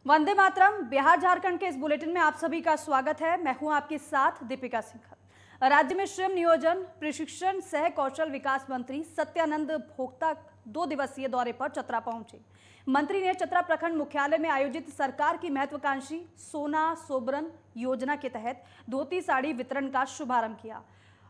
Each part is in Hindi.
वंदे मातरम। बिहार झारखंड के इस बुलेटिन में आप सभी का स्वागत है। मैं हूं आपके साथ दीपिका सिंघल। राज्य में श्रम नियोजन प्रशिक्षण सह कौशल विकास मंत्री सत्यानंद भोक्ता 2 दिवसीय दौरे पर चतरा पहुंचे। मंत्री ने चतरा प्रखंड मुख्यालय में आयोजित सरकार की महत्वाकांक्षी सोना सोबरन योजना के तहत धोती साड़ी वितरण का शुभारंभ किया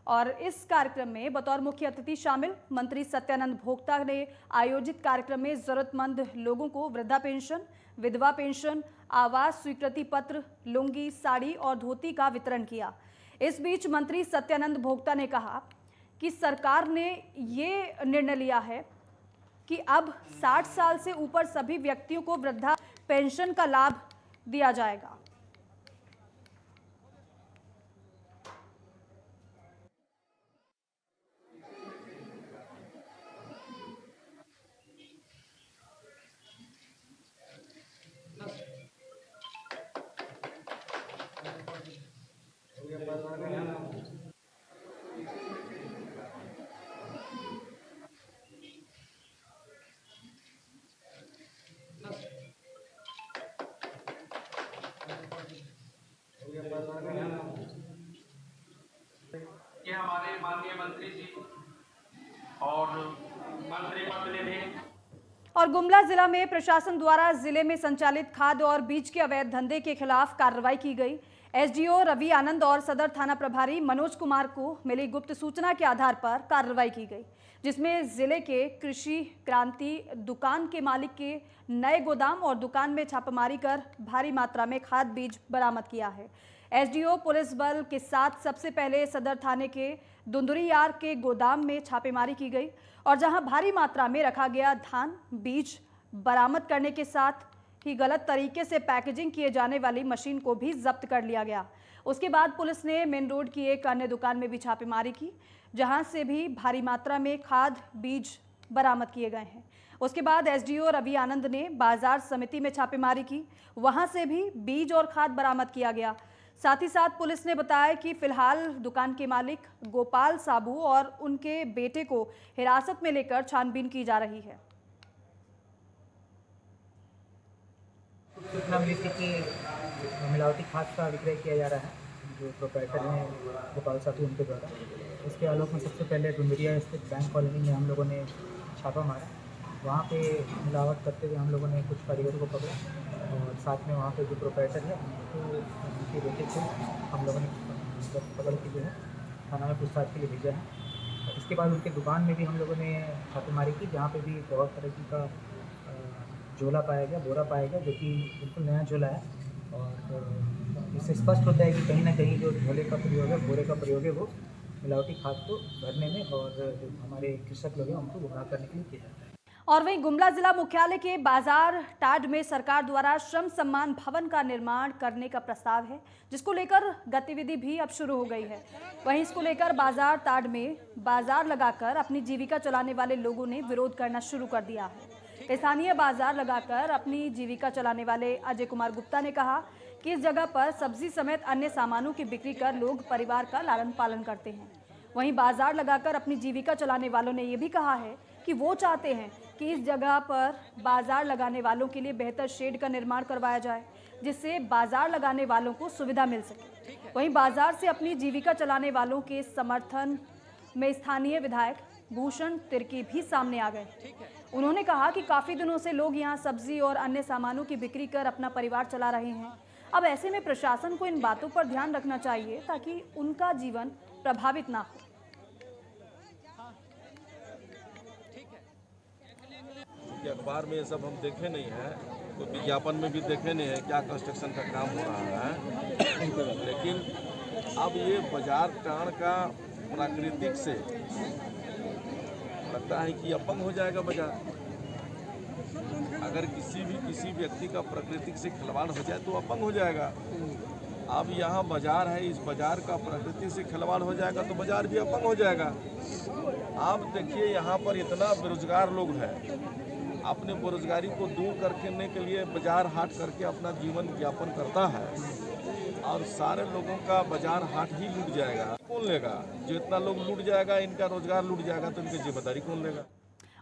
और इस कार्यक्रम में बतौर मुख्य अतिथि शामिल मंत्री सत्यानंद भोक्ता ने आयोजित कार्यक्रम में जरूरतमंद लोगों को वृद्धा पेंशन, विधवा पेंशन, आवास स्वीकृति पत्र, लुंगी, साड़ी और धोती का वितरण किया। इस बीच मंत्री सत्यानंद भोक्ता ने कहा कि सरकार ने ये निर्णय लिया है कि अब 60 साल से ऊपर सभी व्यक्तियों को वृद्धा पेंशन का लाभ दिया जाएगा। कि हमारे माननीय मंत्री जी और मंत्री पद ने और गुमला जिला में प्रशासन द्वारा जिले में संचालित खाद्य और बीज के अवैध धंधे के खिलाफ कार्रवाई की गई। एसडीओ रवि आनंद और सदर थाना प्रभारी मनोज कुमार को मिली गुप्त सूचना के आधार पर कार्रवाई की गई, जिसमें जिले के कृषि क्रांति दुकान के मालिक के नए गोदाम और दुकान में छापेमारी कर भारी मात्रा में खाद बीज बरामद किया है। एसडीओ पुलिस बल के साथ सबसे पहले सदर थाने के दुंदुरीयार के गोदाम में छापेमारी की गई और जहां भारी मात्रा में रखा गया धान बीज बरामद करने के साथ ही गलत तरीके से पैकेजिंग किए जाने वाली मशीन को भी जब्त कर लिया गया। उसके बाद पुलिस ने मेन रोड की एक अन्य दुकान में भी छापेमारी की, जहां से भी भारी मात्रा में खाद बीज बरामद किए गए हैं। उसके बाद एसडीओ रवि आनंद ने बाजार समिति में छापेमारी की, वहां से भी बीज और खाद बरामद किया गया। साथ ही साथ पुलिस ने बताया कि फिलहाल दुकान के मालिक गोपाल साबू और उनके बेटे को हिरासत में लेकर छानबीन की जा रही है। सूचना मिली थी कि मिलावटी खाद का विक्रय किया जा रहा है, जो प्रोप्राइटर हैं गोपाल साबू उनके द्वारा। इसके आलोक में सबसे पहले डुंगरिया स्थित बैंक कॉलोनी में हम लोगों ने छापा मारा। वहाँ पे मिलावट करते हुए हम लोगों ने कुछ कारीगरों को पकड़ा और साथ में वहाँ पे जो प्रोप्राइटर है उनके बेटे को हम लोगों ने पकड़ के जो है थाना में पूछताछ के लिए भेजा है। इसके बाद उनके दुकान में भी हम लोगों ने छापेमारी की, जहाँ पे भी बहुत तरह का झोला पाया गया, बोरा पाया गया, जो कि बिल्कुल नया झोला है। और इससे स्पष्ट होता है कि कहीं ना कहीं जो झोले का प्रयोग है, बोरे का प्रयोग है, वो मिलावटी खाद को भरने में और जो हमारे कृषक लोग हैं उनको गुमराह करने के लिए किया जाता है। और वहीं गुमला जिला मुख्यालय के बाजार टाड में सरकार द्वारा श्रम सम्मान भवन का निर्माण करने का प्रस्ताव है, जिसको लेकर गतिविधि भी अब शुरू हो गई है। वहीं इसको लेकर बाजार टाड में बाजार लगाकर अपनी जीविका चलाने वाले लोगों ने विरोध करना शुरू कर दिया है। स्थानीय बाजार लगाकर अपनी जीविका चलाने वाले अजय कुमार गुप्ता ने कहा कि इस जगह पर सब्जी समेत अन्य सामानों की बिक्री कर लोग परिवार का लालन पालन करते हैं। वहीं बाजार लगाकर अपनी जीविका चलाने वालों ने यह भी कहा है कि वो चाहते हैं कि इस जगह पर बाजार लगाने वालों के लिए बेहतर शेड का निर्माण करवाया जाए, जिससे बाजार लगाने वालों को सुविधा मिल सके। वहीं बाजार से अपनी जीविका चलाने वालों के समर्थन में स्थानीय विधायक भूषण तिर्की भी सामने आ गए। उन्होंने कहा कि काफी दिनों से लोग यहां सब्जी और अन्य सामानों की बिक्री कर अपना परिवार चला रहे हैं। अब ऐसे में प्रशासन को इन बातों पर ध्यान रखना चाहिए ताकि उनका जीवन प्रभावित ना हो। अखबार में ये सब हम देखे नहीं है, तो विज्ञापन में भी देखे नहीं है क्या कंस्ट्रक्शन का काम हो रहा है। लेकिन अब ये बाजार टाण का प्राकृतिक से लगता है कि अपंग हो जाएगा बाजार। अगर किसी व्यक्ति का प्राकृतिक से खिलवाड़ हो जाए तो अपंग हो जाएगा। अब यहाँ बाजार है, इस बाजार का प्रकृति से खिलवाड़ हो जाएगा तो बाजार भी अपंग हो जाएगा। आप देखिए यहाँ पर इतना बेरोजगार लोग हैं, अपने बेरोजगारी को दूर करने के लिए बाजार हाट करके अपना जीवन यापन करता है और सारे लोगों का बाजार हाट ही लूट जाएगा। कौन लेगा? जो इतना लोग लूट जाएगा, इनका रोजगार लूट जाएगा तो इनकी जिम्मेदारी कौन लेगा?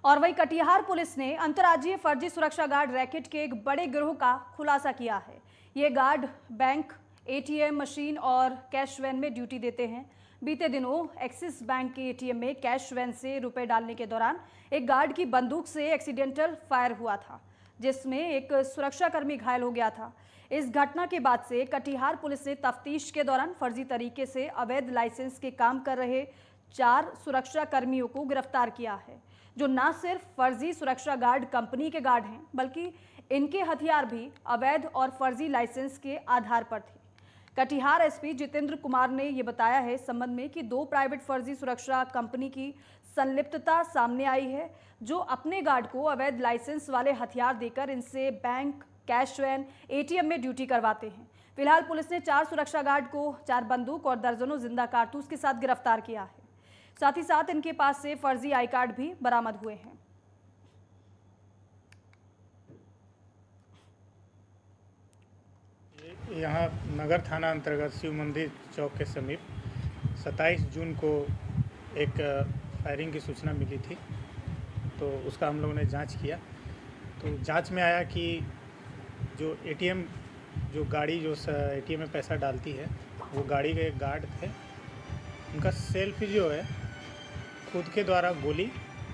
और वहीं कटिहार पुलिस ने अंतर्राज्यीय फर्जी सुरक्षा गार्ड रैकेट के एक बड़े गिरोह का खुलासा किया है। ये गार्ड बैंक, एटीएम मशीन और कैश वैन में ड्यूटी देते हैं। बीते दिनों एक्सिस बैंक के एटीएम में कैश वैन से रुपए डालने के दौरान एक गार्ड की बंदूक से एक्सीडेंटल फायर हुआ था, जिसमें एक सुरक्षाकर्मी घायल हो गया था। इस घटना के बाद से कटिहार पुलिस ने तफ्तीश के दौरान फर्जी तरीके से अवैध लाइसेंस के काम कर रहे 4 सुरक्षा कर्मियों को गिरफ्तार किया है, जो न सिर्फ फर्जी सुरक्षा गार्ड कंपनी के गार्ड हैं, बल्कि इनके हथियार भी अवैध और फर्जी लाइसेंस के आधार पर थे। कटिहार एसपी जितेंद्र कुमार ने ये बताया है इस संबंध में कि 2 प्राइवेट फर्जी सुरक्षा कंपनी की संलिप्तता सामने आई है, जो अपने गार्ड को अवैध लाइसेंस वाले हथियार देकर इनसे बैंक, कैश वैन, एटीएम में ड्यूटी करवाते हैं। फिलहाल पुलिस ने 4 सुरक्षा गार्ड को 4 बंदूक और दर्जनों जिंदा कारतूस के साथ गिरफ्तार किया है। साथ ही साथ इनके पास से फर्जी आई कार्ड भी बरामद हुए हैं। यहाँ नगर थाना अंतर्गत शिव मंदिर चौक के समीप 27 जून को एक फायरिंग की सूचना मिली थी, तो उसका हम लोगों ने जांच किया। तो जांच में आया कि जो एटीएम, जो गाड़ी जो एटीएम में पैसा डालती है, वो गाड़ी के एक गार्ड थे। उनका सेल्फ जो है खुद के द्वारा गोली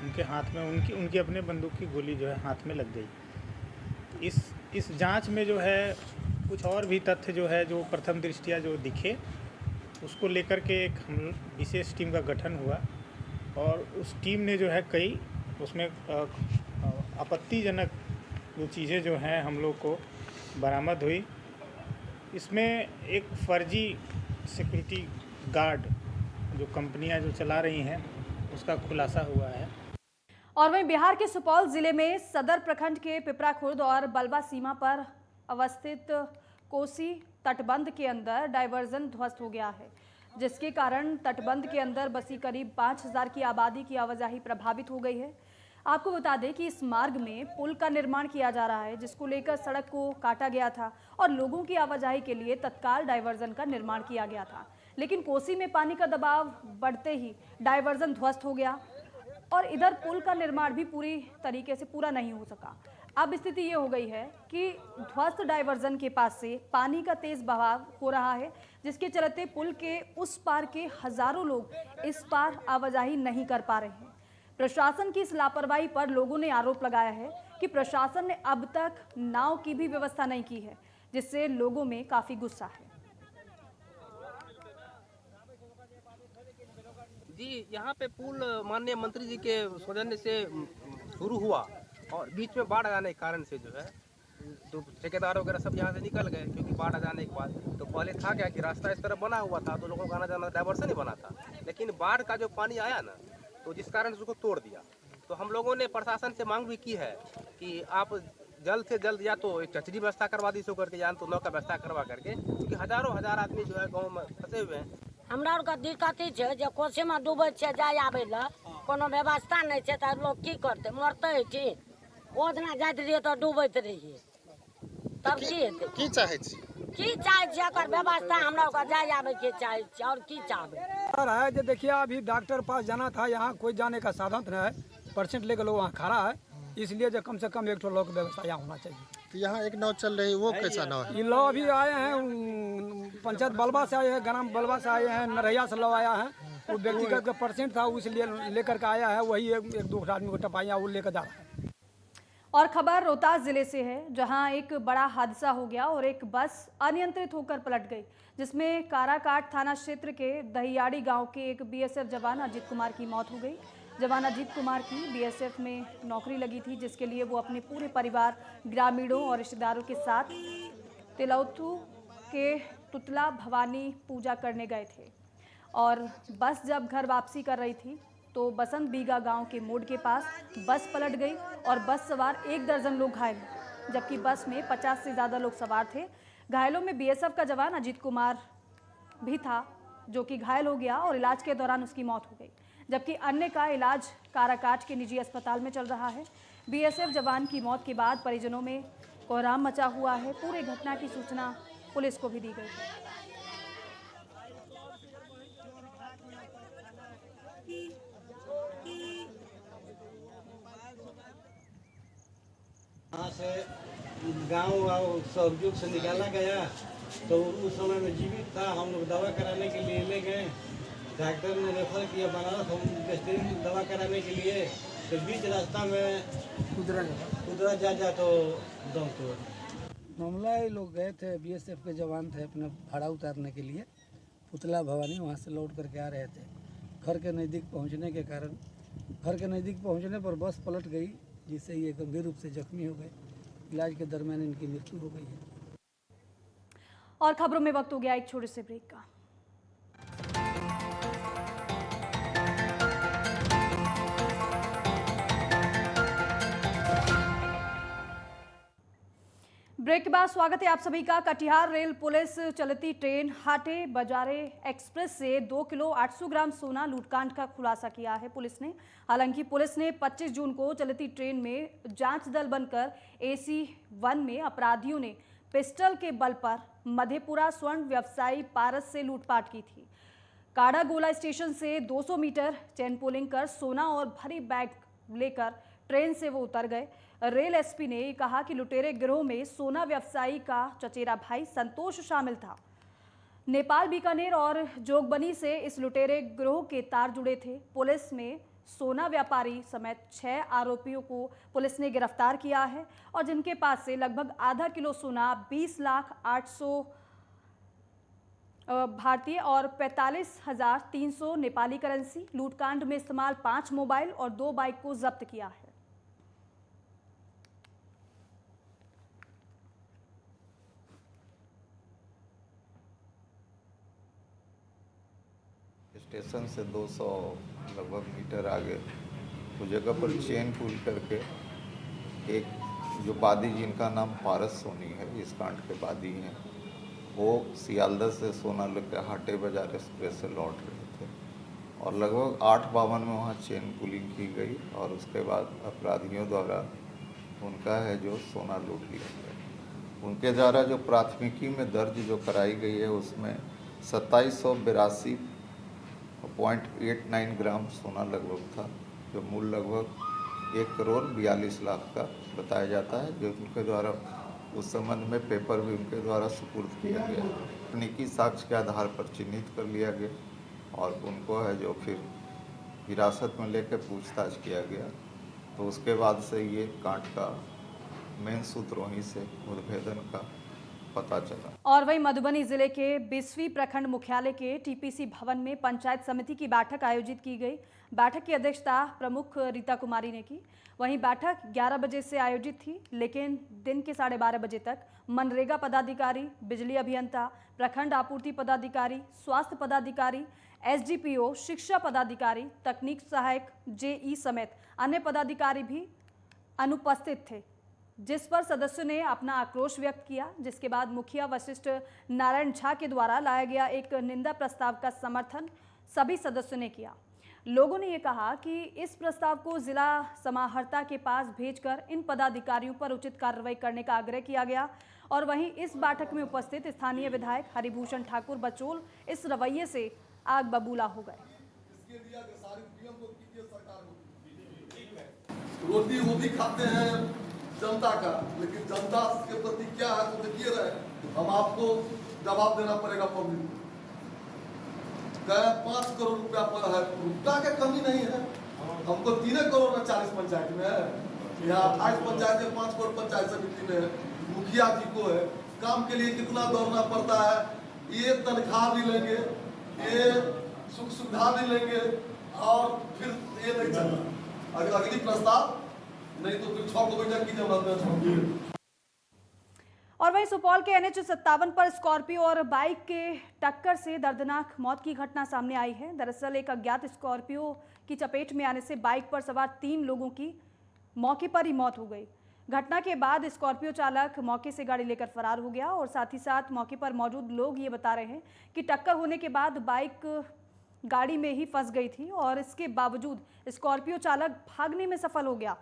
उनके हाथ में, उनकी अपने बंदूक की गोली जो है हाथ में लग गई। इस जांच में जो है कुछ और भी तथ्य जो है, जो प्रथम दृष्टिया जो दिखे, उसको लेकर के एक हम विशेष टीम का गठन हुआ और उस टीम ने जो है कई उसमें आपत्तिजनक जो चीज़ें जो हैं हम लोग को बरामद हुई। इसमें एक फर्जी सिक्योरिटी गार्ड जो कंपनियां जो चला रही हैं, उसका खुलासा हुआ है। और वहीं बिहार के सुपौल जिले में सदर प्रखंड के पिपरा खुर्द और बलवा सीमा पर अवस्थित कोसी तटबंध के अंदर डायवर्जन ध्वस्त हो गया है, जिसके कारण तटबंध के अंदर बसी करीब 5000 की आबादी की आवाजाही प्रभावित हो गई है। आपको बता दें कि इस मार्ग में पुल का निर्माण किया जा रहा है, जिसको लेकर सड़क को काटा गया था और लोगों की आवाजाही के लिए तत्काल डायवर्जन का निर्माण किया गया था। लेकिन कोसी में पानी का दबाव बढ़ते ही डायवर्जन ध्वस्त हो गया और इधर पुल का निर्माण भी पूरी तरीके से पूरा नहीं हो सका। अब स्थिति ये हो गई है कि ध्वस्त डायवर्जन के पास से पानी का तेज बहाव हो रहा है, जिसके चलते पुल के उस पार के हजारों लोग इस पार आवाजाही नहीं कर पा रहे हैं। प्रशासन की इस लापरवाही पर लोगों ने आरोप लगाया है कि प्रशासन ने अब तक नाव की भी व्यवस्था नहीं की है, जिससे लोगों में काफी गुस्सा है। जी, यहाँ पे पुल माननीय मंत्री जी के सौजन्य से शुरू हुआ और बीच में बाढ़ आ जाने के कारण से जो है तो ठेकेदार वगैरह सब यहाँ से निकल गए, क्योंकि बाढ़ आ जाने के बाद तो पहले था क्या कि रास्ता इस तरफ बना हुआ था तो लोगों का आना जाना डायवर्सन ही बना था, लेकिन बाढ़ का जो पानी आया ना, तो जिस कारण से उसको तोड़ दिया। तो हम लोगों ने प्रशासन से मांग भी की है कि आप जल्द से जल्द या तो एक चचरी व्यवस्था करवा दी सो करके, या तो नौ का व्यवस्था करवा करके, क्योंकि हजारों हजार आदमी जो है गाँव में फंसे हुए हैं। हमरा और दिक्कत है जो कोसी में डूबे जाए आबे ला कोनो व्यवस्था नहीं है, तो लोग की करते, मरते ठीक ओतना जाइत रहिए तो डूबैत रहिए, तब की हेतै? की चाहे छी? की चाहे छी एकर व्यवस्था हमरा ओकर जाए आबे के चाहे छी, और की चाहबे? है जो देखिए अभी डॉक्टर पास जाना था, यहाँ कोई जाने का साधन नहीं है, पेशेंट लेकर लोग वहाँ खड़ा है, इसलिए जो कम से कम एक लोग व्यवस्था यहाँ होना चाहिए। तो यहाँ एक नाव चल रही, वो कैसा नाव है? ये लोग अभी आए हैं पंचायत बलवा से आए हैं, ग्राम बलवा से आए हैं, नरैया से लोग आया है, वो व्यक्तिगत का पेशेंट था इसलिए लेकर के आया है, वही एक दो आदमी को टपाइया वो लेकर जा रहा है। और खबर रोहतास जिले से है, जहां एक बड़ा हादसा हो गया और एक बस अनियंत्रित होकर पलट गई, जिसमें काराकाट थाना क्षेत्र के दहियाड़ी गांव के एक बीएसएफ जवान अजीत कुमार की मौत हो गई। जवान अजीत कुमार की बीएसएफ में नौकरी लगी थी, जिसके लिए वो अपने पूरे परिवार, ग्रामीणों और रिश्तेदारों के साथ तिलौथू के तुतला भवानी पूजा करने गए थे। और बस जब घर वापसी कर रही थी तो बसंत बीघा गांव के मोड़ के पास बस पलट गई और बस सवार 1 दर्जन लोग घायल हुए, जबकि बस में 50 से ज़्यादा लोग सवार थे। घायलों में बीएसएफ का जवान अजीत कुमार भी था, जो कि घायल हो गया और इलाज के दौरान उसकी मौत हो गई, जबकि अन्य का इलाज काराकाट के निजी अस्पताल में चल रहा है। बीएसएफ जवान की मौत के बाद परिजनों में कोहराम मचा हुआ है। पूरे घटना की सूचना पुलिस को भी दी गई है। वहाँ से गांव सहयोग से निकाला गया तो उस समय में जीवित था। हम लोग दवा कराने के लिए ले गए, डॉक्टर ने रेफर किया बनारस हम दवा कराने के लिए, तो बीच रास्ता में कुदरा जा तो दम तोड़। मामला ये लोग गए थे, बीएसएफ के जवान थे अपना भाड़ा उतारने के लिए पुतला भवानी, वहाँ से लौट करके आ रहे थे। घर के नज़दीक पहुँचने पर बस पलट गई, जिससे ये गंभीर रूप से जख्मी हो गए। इलाज के दरमियान इनकी मृत्यु हो गई है। और खबरों में वक्त हो गया एक छोटे से ब्रेक का। ब्रेक के बाद स्वागत है आप सभी का। कटिहार रेल पुलिस चलती ट्रेन हाटे बाजारे एक्सप्रेस से 2 किलो 800 ग्राम सोना लूटकांड का खुलासा किया है पुलिस ने। हालांकि पुलिस ने 25 जून को चलती ट्रेन में जांच दल बनकर AC-1 में अपराधियों ने पिस्टल के बल पर मधेपुरा स्वर्ण व्यवसायी पारस से लूटपाट की थी। काड़ा गोला स्टेशन से 200 मीटर चेन पुलिंग कर सोना और भरी बैग लेकर ट्रेन से वो उतर गए। रेल एसपी ने कहा कि लुटेरे गिरोह में सोना व्यवसायी का चचेरा भाई संतोष शामिल था। नेपाल, बीकानेर और जोगबनी से इस लुटेरे गिरोह के तार जुड़े थे। पुलिस में सोना व्यापारी समेत 6 आरोपियों को पुलिस ने गिरफ्तार किया है और जिनके पास से लगभग आधा किलो सोना, 20,800 भारतीय और 45,300 नेपाली करेंसी, लूटकांड में इस्तेमाल 5 मोबाइल और 2 बाइक को जब्त किया है। स्टेशन से 200 लगभग मीटर आगे उस जगह पर चेन पुल करके एक जो बादी जिनका नाम पारस सोनी है, इस कांड के बादी हैं, वो सियालदह से सोना लेकर हाटे बाजार एक्सप्रेस से लौट रहे थे और लगभग 8:52 में वहाँ चेन पुलिंग की गई और उसके बाद अपराधियों द्वारा उनका है जो सोना लूट लिया गया। उनके द्वारा जो प्राथमिकी में दर्ज जो कराई गई है उसमें 2782.89 ग्राम सोना लगभग था, जो मूल लगभग 1,42,00,000 का बताया जाता है, जो उनके द्वारा उस संबंध में पेपर भी उनके द्वारा सुपुर्द किया गया। तकनीकी साक्ष्य के आधार पर चिन्हित कर लिया गया और उनको है जो फिर हिरासत में लेकर पूछताछ किया गया। तो उसके बाद से ये कांड का मेन सूत्रों से उद्भेदन का पता चला। और वहीं मधुबनी जिले के 20वीं प्रखंड मुख्यालय के टीपीसी भवन में पंचायत समिति की बैठक आयोजित की गई। बैठक की अध्यक्षता प्रमुख रीता कुमारी ने की। वहीं बैठक 11 बजे से आयोजित थी, लेकिन दिन के 12:30 बजे तक मनरेगा पदाधिकारी, बिजली अभियंता, प्रखंड आपूर्ति पदाधिकारी, स्वास्थ्य पदाधिकारी, SDPO, शिक्षा पदाधिकारी, तकनीक सहायक, JE समेत अन्य पदाधिकारी भी अनुपस्थित थे, जिस पर सदस्यों ने अपना आक्रोश व्यक्त किया। जिसके बाद मुखिया वशिष्ठ नारायण झा के द्वारा लाया गया एक निंदा प्रस्ताव का समर्थन सभी सदस्यों ने किया। लोगों ने ये कहा कि इस प्रस्ताव को जिला समाहर्ता के पास भेजकर इन पदाधिकारियों पर उचित कार्रवाई करने का आग्रह किया गया। और वहीं इस बैठक में उपस्थित स्थानीय विधायक हरिभूषण ठाकुर बचोल इस रवैये से आग बबूला हो गए। रोटी वो भी खाते हैं जनता का, लेकिन जनता के प्रति क्या है तो देखिए रहे, हम आपको जवाब देना पड़ेगा। पब्लिक गया 5 करोड़ रुपया पर है, रुपया की कमी नहीं है। हमको 3 करोड़ में 40 पंचायत में है, यहाँ 28 पंचायत में 5 करोड़ पंचायत समिति में है, मुखिया जी को है। काम के लिए कितना दौड़ना पड़ता है, ये तनख्वाह भी लेंगे, ये सुख सुविधा भी लेंगे और फिर ये नहीं चलना। अगर अगली प्रस्ताव नहीं तो फिर 6 को बैठक की जरूरत है। और वहीं सुपौल के NH 57 पर स्कॉर्पियो और बाइक के टक्कर से दर्दनाक मौत की घटना सामने आई है। दरअसल एक अज्ञात स्कॉर्पियो की चपेट में आने से बाइक पर सवार 3 लोगों की मौके पर ही मौत हो गई। घटना के बाद स्कॉर्पियो चालक मौके से गाड़ी लेकर फरार हो गया और साथ ही साथ मौके पर मौजूद लोग ये बता रहे हैं कि टक्कर होने के बाद बाइक गाड़ी में ही फंस गई थी और इसके बावजूद स्कॉर्पियो चालक भागने में सफल हो गया।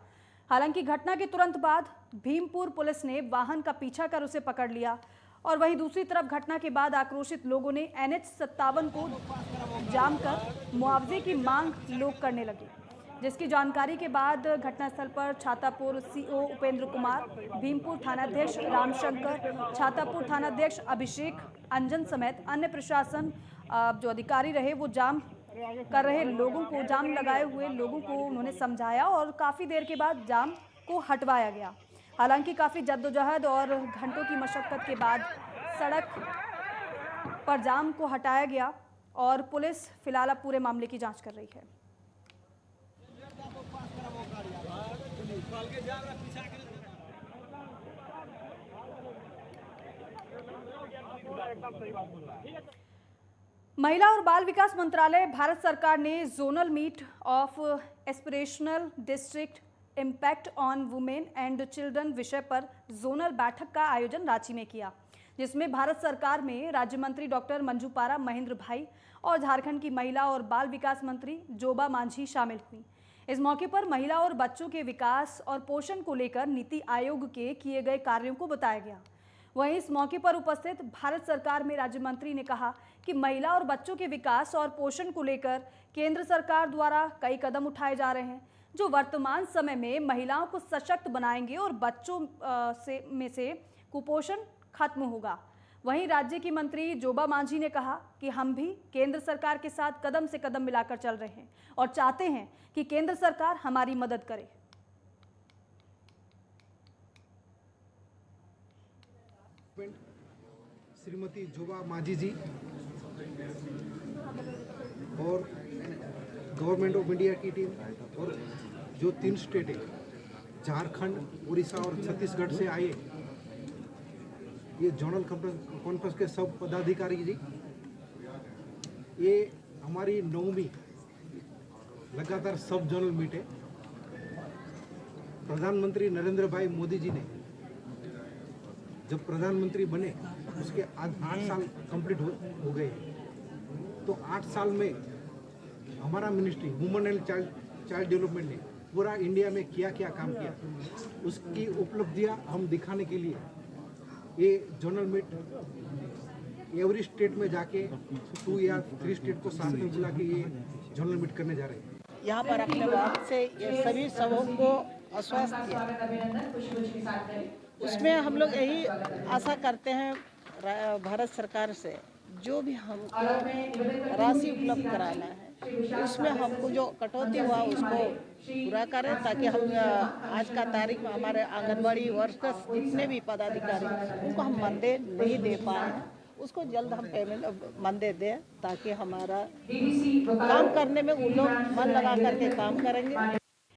हालांकि घटना के तुरंत बाद भीमपुर पुलिस ने वाहन का पीछा कर उसे पकड़ लिया। और वहीं दूसरी तरफ घटना के बाद आक्रोशित लोगों ने NH 57 को जाम कर मुआवजे की मांग लोग करने लगे। जिसकी जानकारी के बाद घटनास्थल पर छातापुर सीओ उपेंद्र कुमार, भीमपुर थानाध्यक्ष रामशंकर, छातापुर थानाध्यक्ष अभिषेक, अंजन समेत अन्य प्रशासन जो अधिकारी रहे वो जाम कर रहे लोगों को, जाम लगाए हुए लोगों को उन्होंने समझाया और काफ़ी देर के बाद जाम को हटवाया गया। हालांकि काफ़ी जद्दोजहद और घंटों की मशक्कत के बाद सड़क पर जाम को हटाया गया और पुलिस फिलहाल अब पूरे मामले की जांच कर रही है। महिला और बाल विकास मंत्रालय भारत सरकार ने zonal meet of aspirational district impact on women and children विषय पर जोनल बैठक का आयोजन रांची में किया, जिसमें भारत सरकार में राज्य मंत्री डॉक्टर मंजू पारा महेंद्र भाई और झारखंड की महिला और बाल विकास मंत्री जोबा मांझी शामिल हुई। इस मौके पर महिला और बच्चों के विकास और पोषण को लेकर नीति आयोग के किए गए कार्यों को बताया गया। वहीं इस मौके पर उपस्थित भारत सरकार में राज्य मंत्री ने कहा कि महिला और बच्चों के विकास और पोषण को लेकर केंद्र सरकार द्वारा कई कदम उठाए जा रहे हैं, जो वर्तमान समय में महिलाओं को सशक्त बनाएंगे और बच्चों में से कुपोषण खत्म होगा। वहीं राज्य की मंत्री जोबा मांझी ने कहा कि हम भी केंद्र सरकार के साथ कदम से कदम मिलाकर चल रहे हैं और चाहते हैं कि केंद्र सरकार हमारी मदद करे। श्रीमती जोबा मांझी जी और गवर्नमेंट ऑफ इंडिया की टीम और जो 3 स्टेट है झारखंड, उड़ीसा और छत्तीसगढ़ से आए ये जोनल कॉन्फ्रेंस के सब पदाधिकारी जी, ये हमारी 9वीं लगातार सब जोनल मीट है। प्रधानमंत्री नरेंद्र भाई मोदी जी ने जब प्रधानमंत्री बने उसके आज 8 साल कंप्लीट हो गए, तो 8 साल में हमारा ministry women and child development ने पूरा इंडिया में क्या क्या काम किया, उसकी उपलब्धियां हम दिखाने के लिए ये जोनल मीट एवरी स्टेट में जाके 2 या 3 स्टेट को साथ में बुला के ये जोनल मीट करने जा रहे हैं। यहाँ पर अपने बात से ये सभी सबों को आश्वस्त किया। उसमें हम लोग यही आशा करते हैं भारत सरकार से, जो भी हमको राशि उपलब्ध कराना है उसमें हमको जो कटौती हुआ उसको पूरा करें, ताकि हम आज का तारीख में हमारे आंगनबाड़ी वर्कर्स जितने भी पदाधिकारी उनको हम मानदेय नहीं दे पाए हैं, उसको जल्द हम पेमेंट मानदेय दें, ताकि हमारा काम करने में उन लोग मन लगा करके काम करेंगे।